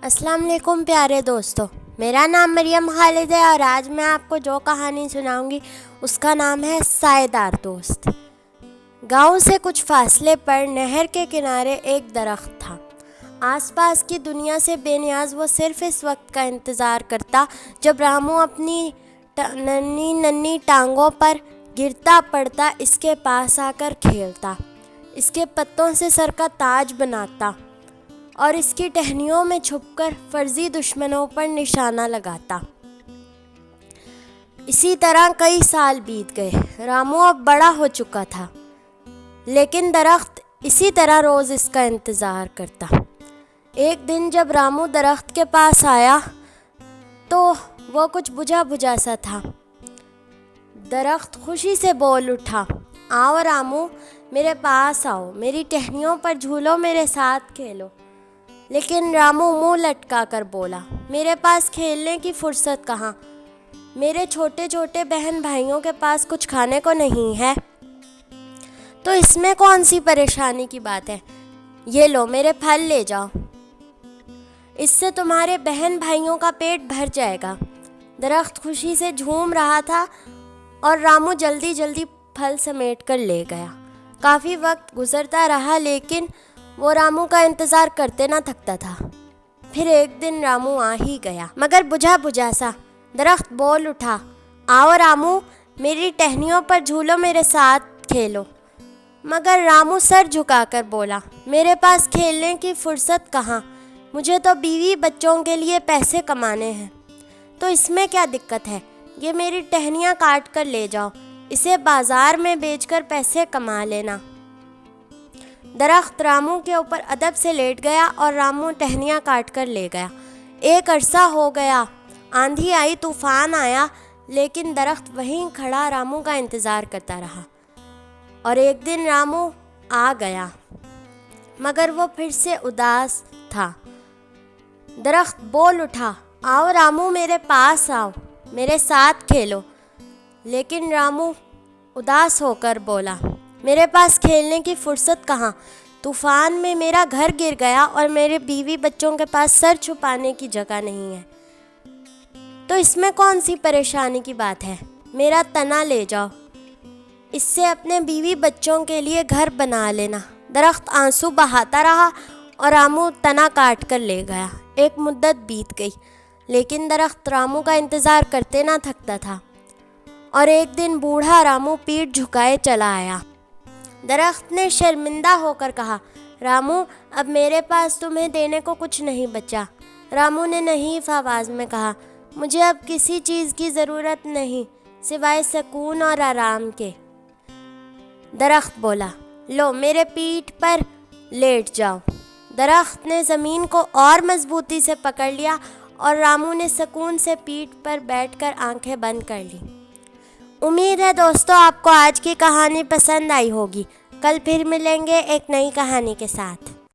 अस्सलाम वालेकुम प्यारे दोस्तों, मेरा नाम मरियम खालिद है और आज मैं आपको जो कहानी सुनाऊंगी उसका नाम है साएदार दोस्त। गांव से कुछ फासले पर नहर के किनारे एक दरख्त था। आसपास की दुनिया से बेनियाज वो सिर्फ इस वक्त का इंतज़ार करता जब रामू अपनी नन्ही नन्ही टांगों पर गिरता पड़ता इसके पास आकर खेलता, इसके पत्तों से सर का ताज बनाता और इसकी टहनियों में छुपकर फर्जी दुश्मनों पर निशाना लगाता। इसी तरह कई साल बीत गए। रामू अब बड़ा हो चुका था, लेकिन दरख्त इसी तरह रोज़ इसका इंतज़ार करता। एक दिन जब रामू दरख्त के पास आया तो वो कुछ बुझा बुझा सा था। दरख्त खुशी से बोल उठा, आओ रामू, मेरे पास आओ, मेरी टहनियों पर झूलो, मेरे साथ खेलो। लेकिन रामू मुंह लटका कर बोला, मेरे पास खेलने की फुर्सत कहाँ, मेरे छोटे छोटे बहन भाइयों के पास कुछ खाने को नहीं है, तो इसमें कौन सी परेशानी की बात है, ये लो मेरे फल ले जाओ, इससे तुम्हारे बहन भाइयों का पेट भर जाएगा। दरख्त खुशी से झूम रहा था और रामू जल्दी जल्दी फल समेट कर ले गया। काफ़ी वक्त गुजरता रहा, लेकिन वो रामू का इंतज़ार करते ना थकता था। फिर एक दिन रामू आ ही गया, मगर बुझा बुझा सा। दरख्त बोल उठा, आओ रामू, मेरी टहनियों पर झूलो, मेरे साथ खेलो। मगर रामू सर झुकाकर बोला, मेरे पास खेलने की फुर्सत कहाँ, मुझे तो बीवी बच्चों के लिए पैसे कमाने हैं, तो इसमें क्या दिक्कत है, ये मेरी टहनियाँ काट कर ले जाओ, इसे बाज़ार में बेचकर पैसे कमा लेना। दरख्त रामू के ऊपर अदब से लेट गया और रामू टहनियाँ काट कर ले गया। एक अरसा हो गया, आंधी आई, तूफान आया, लेकिन दरख्त वहीं खड़ा रामू का इंतज़ार करता रहा। और एक दिन रामू आ गया, मगर वो फिर से उदास था। दरख्त बोल उठा, आओ रामू, मेरे पास आओ, मेरे साथ खेलो। लेकिन रामू उदास होकर बोला, मेरे पास खेलने की फुर्सत कहाँ, तूफ़ान में मेरा घर गिर गया और मेरे बीवी बच्चों के पास सर छुपाने की जगह नहीं है, तो इसमें कौन सी परेशानी की बात है, मेरा तना ले जाओ, इससे अपने बीवी बच्चों के लिए घर बना लेना। दरख्त आंसू बहाता रहा और रामू तना काट कर ले गया। एक मुद्दत बीत गई, लेकिन दरख्त रामू का इंतज़ार करते ना थकता था। और एक दिन बूढ़ा रामू पीठ झुकाए चला आया। दरख्त ने शर्मिंदा होकर कहा, रामू, अब मेरे पास तुम्हें देने को कुछ नहीं बचा। रामू ने नहींफ आवाज़ में कहा, मुझे अब किसी चीज़ की ज़रूरत नहीं सिवाय सुकून और आराम के। दरख्त बोला, लो मेरे पीठ पर लेट जाओ। दरख्त ने ज़मीन को और मजबूती से पकड़ लिया और रामू ने सुकून से पीठ पर बैठकर आंखें बंद कर ली। उम्मीद है दोस्तों आपको आज की कहानी पसंद आई होगी। कल फिर मिलेंगे एक नई कहानी के साथ।